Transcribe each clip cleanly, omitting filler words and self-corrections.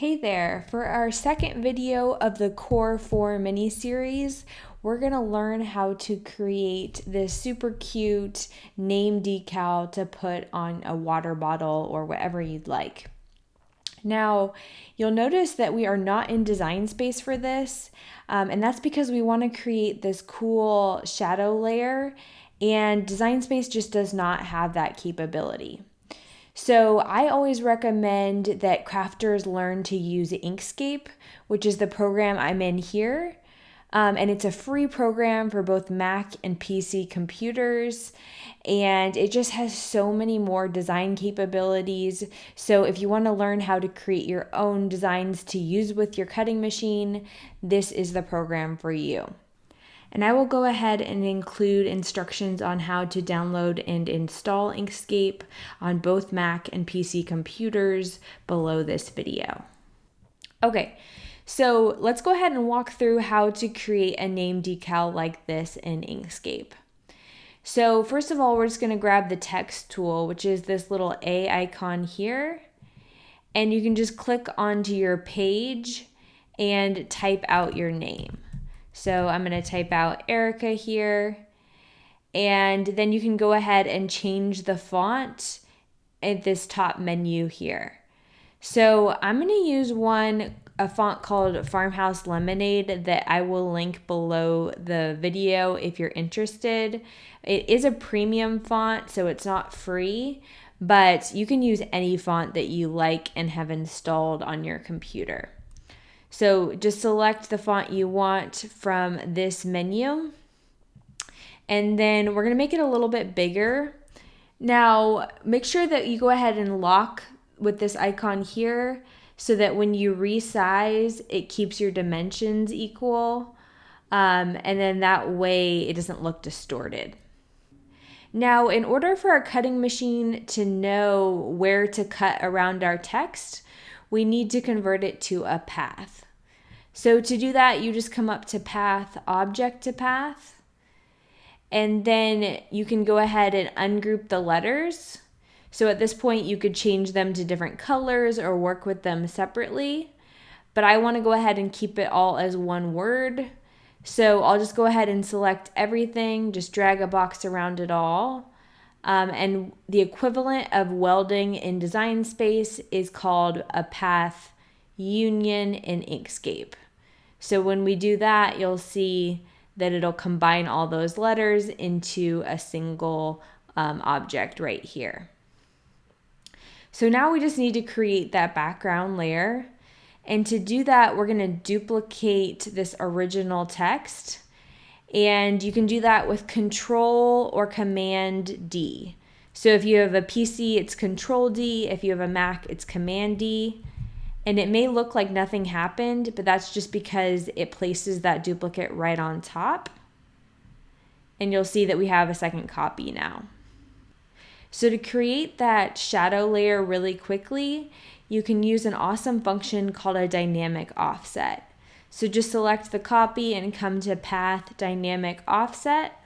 Hey there! For our second video of the Core 4 mini-series, we're going to learn how to create this super cute name decal to put on a water bottle or whatever you'd like. Now, you'll notice that we are not in Design Space for this, and that's because we want to create this cool shadow layer, and Design Space just does not have that capability. So I always recommend that crafters learn to use Inkscape, which is the program I'm in here. And it's a free program for both Mac and PC computers. And it just has so many more design capabilities. So if you want to learn how to create your own designs to use with your cutting machine, this is the program for you. And I will go ahead and include instructions on how to download and install Inkscape on both Mac and PC computers below this video. Okay, so let's go ahead and walk through how to create a name decal like this in Inkscape. So first of all, we're just going to grab the text tool, which is this little A icon here. And you can just click onto your page and type out your name. So I'm going to type out Erica here, and then you can go ahead and change the font at this top menu here. So I'm going to use a font called Farmhouse Lemonade that I will link below the video if you're interested. It is a premium font, so it's not free, but you can use any font that you like and have installed on your computer. So just select the font you want from this menu, and then we're going to make it a little bit bigger. Now, make sure that you go ahead and lock with this icon here so that when you resize, it keeps your dimensions equal, and then that way it doesn't look distorted. Now, in order for our cutting machine to know where to cut around our text, we need to convert it to a path. So to do that, you just come up to Path, Object to Path, and then you can go ahead and ungroup the letters. So at this point, you could change them to different colors or work with them separately, but I want to go ahead and keep it all as one word. So I'll just go ahead and select everything, just drag a box around it all. And the equivalent of welding in Design Space is called a path union in Inkscape. So when we do that, you'll see that it'll combine all those letters into a single object right here. So now we just need to create that background layer. And to do that, we're going to duplicate this original text. And you can do that with Control or Command D. So if you have a PC, it's Control D. If you have a Mac, it's Command D. And it may look like nothing happened, but that's just because it places that duplicate right on top. And you'll see that we have a second copy now. So to create that shadow layer really quickly, you can use an awesome function called a dynamic offset. So just select the copy and come to Path Dynamic Offset.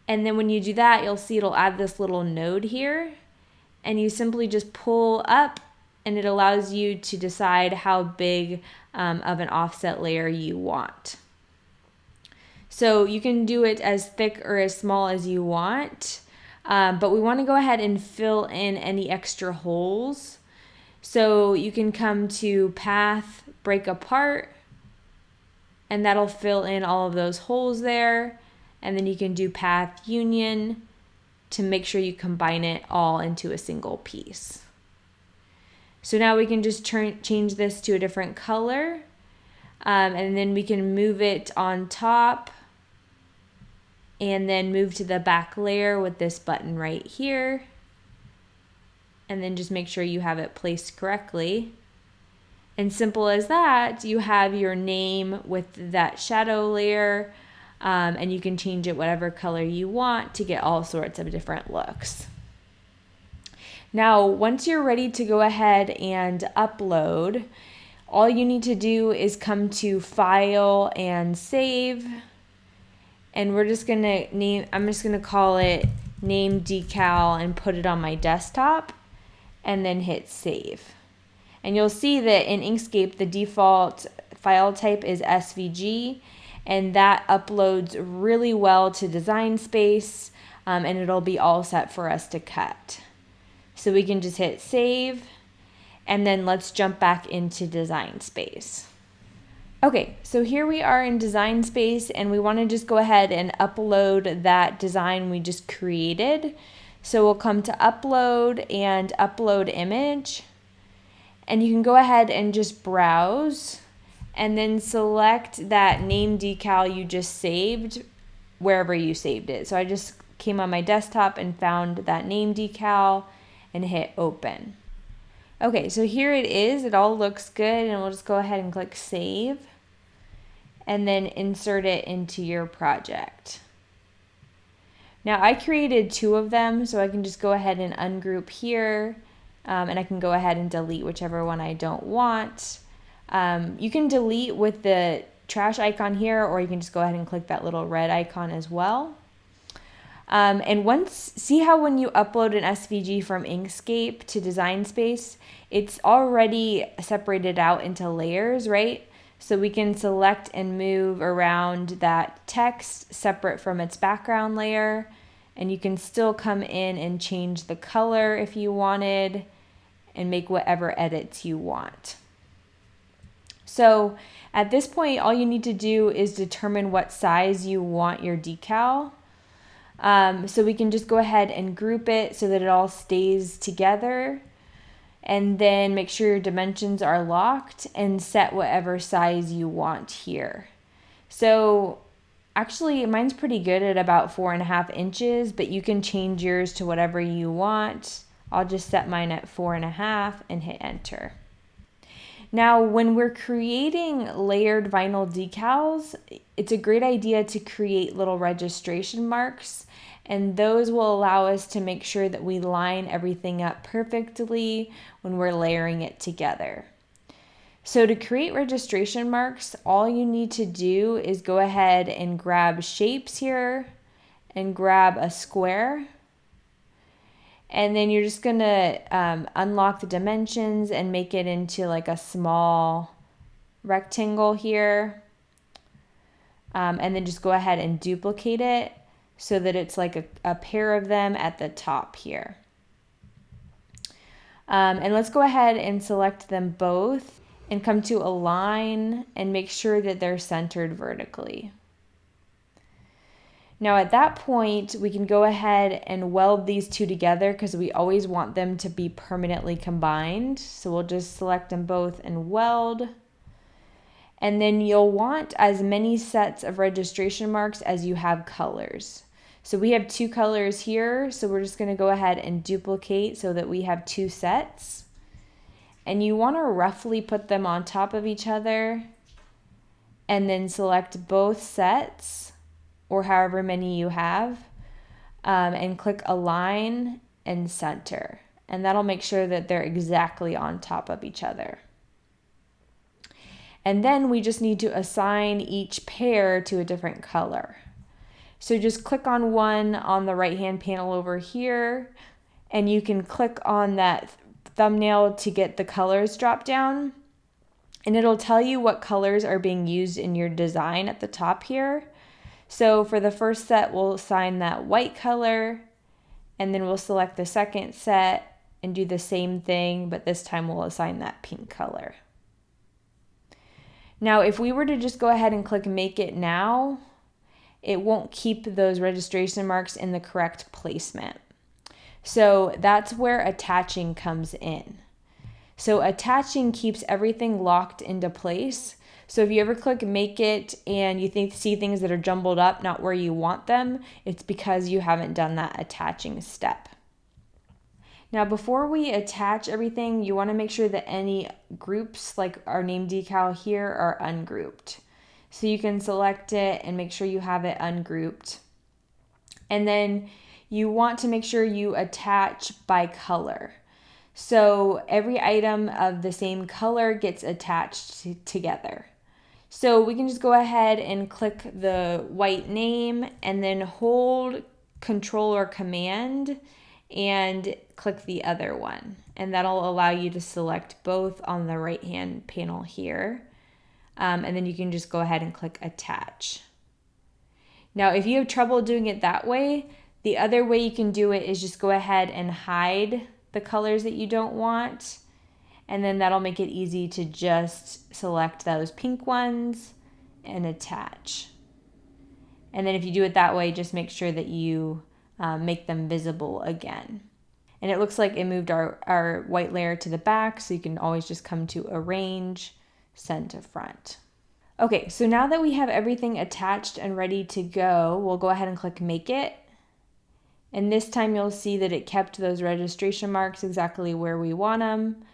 And then when you do that, you'll see it'll add this little node here. And you simply just pull up, and it allows you to decide how big of an offset layer you want. So you can do it as thick or as small as you want, but we want to go ahead and fill in any extra holes. So you can come to Path, Break Apart, and that'll fill in all of those holes there. And then you can do Path Union to make sure you combine it all into a single piece. So now we can just change this to a different color, and then we can move it on top and then move to the back layer with this button right here, and then just make sure you have it placed correctly. And simple as that, you have your name with that shadow layer, and you can change it whatever color you want to get all sorts of different looks. Now, once you're ready to go ahead and upload, all you need to do is come to File and Save. And I'm just gonna call it Name Decal and put it on my desktop, and then hit Save. And you'll see that in Inkscape, the default file type is SVG, and that uploads really well to Design Space, and it'll be all set for us to cut. So we can just hit save, and then let's jump back into Design Space. Okay, so here we are in Design Space, and we want to just go ahead and upload that design we just created. So we'll come to Upload and Upload Image, and you can go ahead and just browse, and then select that name decal you just saved wherever you saved it. So I just came on my desktop and found that name decal and hit Open. Okay, so here it is. It all looks good, and we'll just go ahead and click Save, and then insert it into your project. Now I created 2 of them, so I can just go ahead and ungroup here, and I can go ahead and delete whichever one I don't want. You can delete with the trash icon here, or you can just go ahead and click that little red icon as well. And see how when you upload an SVG from Inkscape to Design Space, it's already separated out into layers, right? So we can select and move around that text separate from its background layer, and you can still come in and change the color if you wanted and make whatever edits you want. So at this point, all you need to do is determine what size you want your decal. So we can just go ahead and group it so that it all stays together, and then make sure your dimensions are locked and set whatever size you want here. So actually mine's pretty good at about 4.5 inches, but you can change yours to whatever you want. I'll just set mine at 4.5 and hit enter. Now, when we're creating layered vinyl decals, it's a great idea to create little registration marks, and those will allow us to make sure that we line everything up perfectly when we're layering it together. So to create registration marks, all you need to do is go ahead and grab shapes here and grab a square. And then you're just going to unlock the dimensions and make it into like a small rectangle here. And then just go ahead and duplicate it so that it's like a pair of them at the top here. And let's go ahead and select them both and come to align and make sure that they're centered vertically. Now at that point, we can go ahead and weld these 2 together because we always want them to be permanently combined. So we'll just select them both and weld. And then you'll want as many sets of registration marks as you have colors. So we have 2 colors here, so we're just going to go ahead and duplicate so that we have 2 sets. And you want to roughly put them on top of each other and then select both sets, or however many you have, and click Align and Center. And that'll make sure that they're exactly on top of each other. And then we just need to assign each pair to a different color. So just click on one on the right-hand panel over here, and you can click on that thumbnail to get the colors drop down, and it'll tell you what colors are being used in your design at the top here. So for the first set, we'll assign that white color, and then we'll select the second set and do the same thing, but this time we'll assign that pink color. Now, if we were to just go ahead and click Make It Now, it won't keep those registration marks in the correct placement. So that's where attaching comes in. So attaching keeps everything locked into place. So if you ever click Make It and you see things that are jumbled up, not where you want them, it's because you haven't done that attaching step. Now, before we attach everything, you want to make sure that any groups, like our name decal here, are ungrouped. So you can select it and make sure you have it ungrouped. And then you want to make sure you attach by color. So every item of the same color gets attached together. So we can just go ahead and click the white name and then hold Control or Command and click the other one. and that'll allow you to select both on the right hand panel here. And then you can just go ahead and click attach. Now, if you have trouble doing it that way, the other way you can do it is just go ahead and hide the colors that you don't want. And then that'll make it easy to just select those pink ones and attach. And then if you do it that way, just make sure that you make them visible again. And it looks like it moved our white layer to the back, so you can always just come to arrange, send to front. Okay, so now that we have everything attached and ready to go, we'll go ahead and click Make It. And this time you'll see that it kept those registration marks exactly where we want them.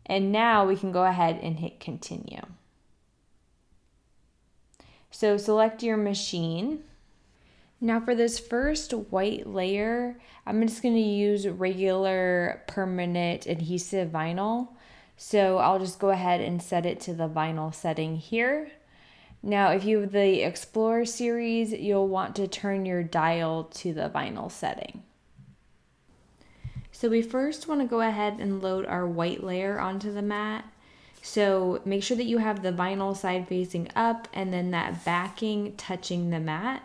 And now we can go ahead and hit Continue. So select your machine. Now for this first white layer, I'm just going to use regular permanent adhesive vinyl. So I'll just go ahead and set it to the vinyl setting here. Now if you have the Explorer series, you'll want to turn your dial to the vinyl setting. So we first want to go ahead and load our white layer onto the mat. So make sure that you have the vinyl side facing up and then that backing touching the mat,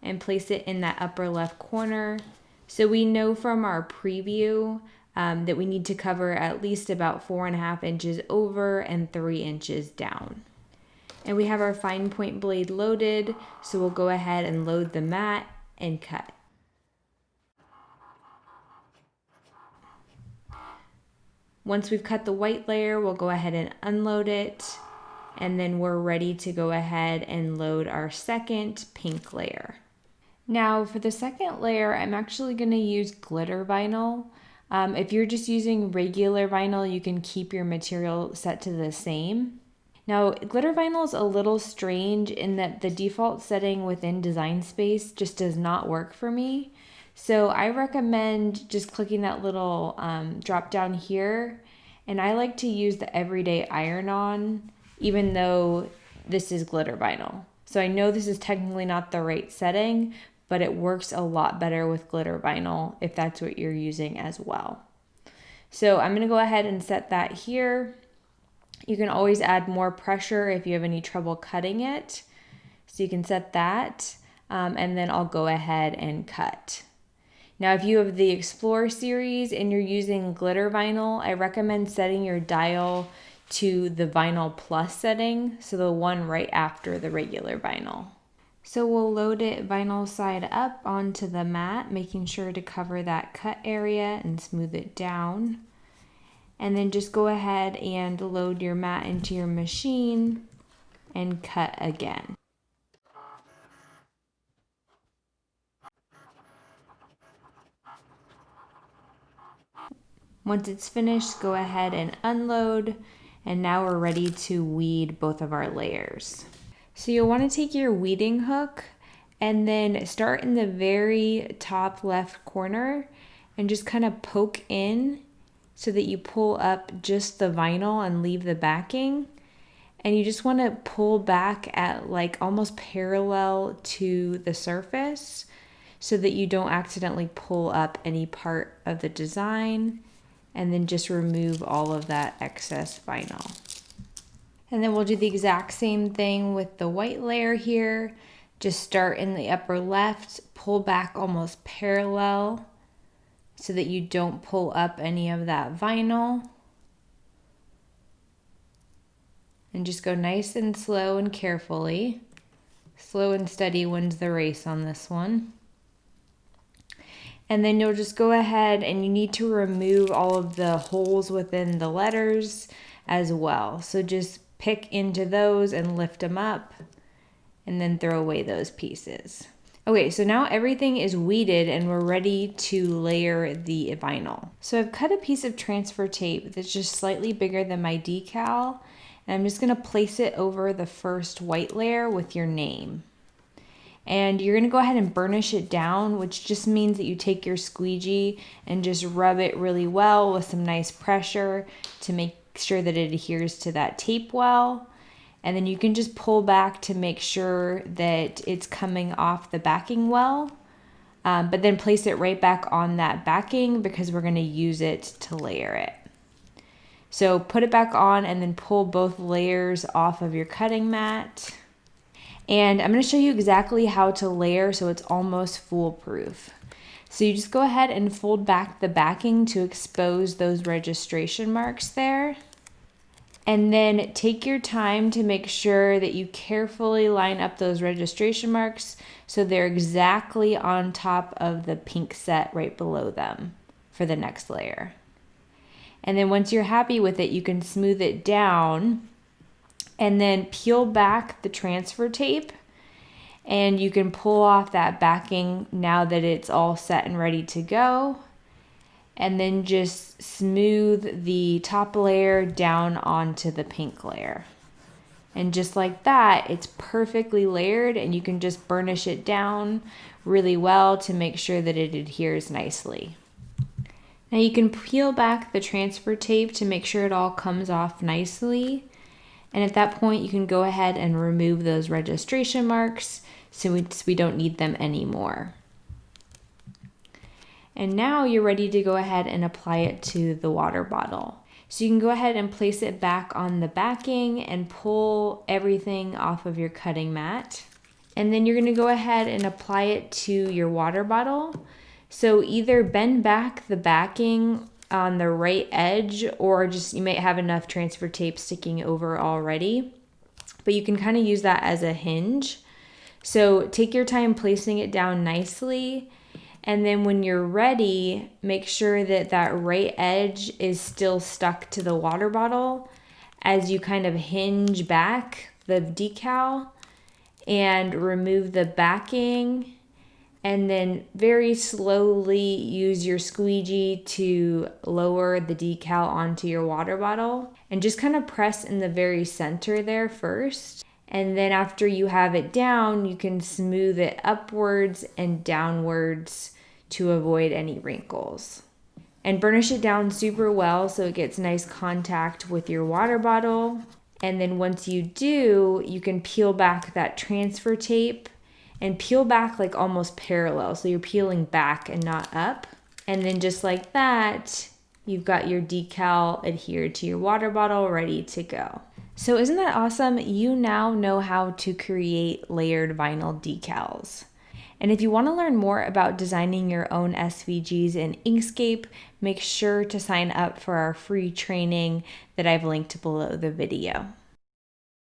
and place it in that upper left corner. So we know from our preview that we need to cover at least about 4.5 inches over and 3 inches down. And we have our fine point blade loaded, so we'll go ahead and load the mat and cut. Once we've cut the white layer, we'll go ahead and unload it, and then we're ready to go ahead and load our second pink layer. Now for the second layer, I'm actually going to use glitter vinyl. If you're just using regular vinyl, you can keep your material set to the same. Now, glitter vinyl is a little strange in that the default setting within Design Space just does not work for me. So I recommend just clicking that little drop down here. And I like to use the Everyday Iron-On, even though this is glitter vinyl. So I know this is technically not the right setting, but it works a lot better with glitter vinyl if that's what you're using as well. So I'm going to go ahead and set that here. You can always add more pressure if you have any trouble cutting it. So you can set that, and then I'll go ahead and cut. Now, if you have the Explorer series and you're using glitter vinyl, I recommend setting your dial to the Vinyl Plus setting, so the one right after the regular vinyl. So we'll load it vinyl side up onto the mat, making sure to cover that cut area and smooth it down. And then just go ahead and load your mat into your machine and cut again. Once it's finished, go ahead and unload, and now we're ready to weed both of our layers. So you'll want to take your weeding hook and then start in the very top left corner and just kind of poke in so that you pull up just the vinyl and leave the backing. And you just want to pull back at like almost parallel to the surface so that you don't accidentally pull up any part of the design, and then just remove all of that excess vinyl. And then we'll do the exact same thing with the white layer here. Just start in the upper left, pull back almost parallel so that you don't pull up any of that vinyl. And just go nice and slow and carefully. Slow and steady wins the race on this one. And then you'll just go ahead and you need to remove all of the holes within the letters as well. So just pick into those and lift them up and then throw away those pieces. Okay, so now everything is weeded and we're ready to layer the vinyl. So I've cut a piece of transfer tape that's just slightly bigger than my decal, and I'm just gonna place it over the first white layer with your name. And you're gonna go ahead and burnish it down, which just means that you take your squeegee and just rub it really well with some nice pressure to make sure that it adheres to that tape well. And then you can just pull back to make sure that it's coming off the backing well. but then place it right back on that backing because we're going to use it to layer it. So put it back on and then pull both layers off of your cutting mat. And I'm going to show you exactly how to layer so it's almost foolproof. So you just go ahead and fold back the backing to expose those registration marks there. And then take your time to make sure that you carefully line up those registration marks so they're exactly on top of the pink set right below them for the next layer. And then once you're happy with it, you can smooth it down and then peel back the transfer tape, and you can pull off that backing now that it's all set and ready to go. And then just smooth the top layer down onto the pink layer. And just like that, it's perfectly layered, and you can just burnish it down really well to make sure that it adheres nicely. Now you can peel back the transfer tape to make sure it all comes off nicely. And at that point, you can go ahead and remove those registration marks so we don't need them anymore. And now you're ready to go ahead and apply it to the water bottle. So you can go ahead and place it back on the backing and pull everything off of your cutting mat. And then you're going to go ahead and apply it to your water bottle. So either bend back the backing on the right edge, or just you might have enough transfer tape sticking over already, but you can kind of use that as a hinge. So take your time placing it down nicely, and then when you're ready, make sure that that right edge is still stuck to the water bottle as you kind of hinge back the decal and remove the backing. And then very slowly use your squeegee to lower the decal onto your water bottle, and just kind of press in the very center there first. And then after you have it down, you can smooth it upwards and downwards to avoid any wrinkles. And burnish it down super well so it gets nice contact with your water bottle. And then once you do, you can peel back that transfer tape and peel back like almost parallel. So you're peeling back and not up. And then just like that, you've got your decal adhered to your water bottle ready to go. So isn't that awesome? You now know how to create layered vinyl decals. And if you want to learn more about designing your own SVGs in Inkscape, make sure to sign up for our free training that I've linked below the video.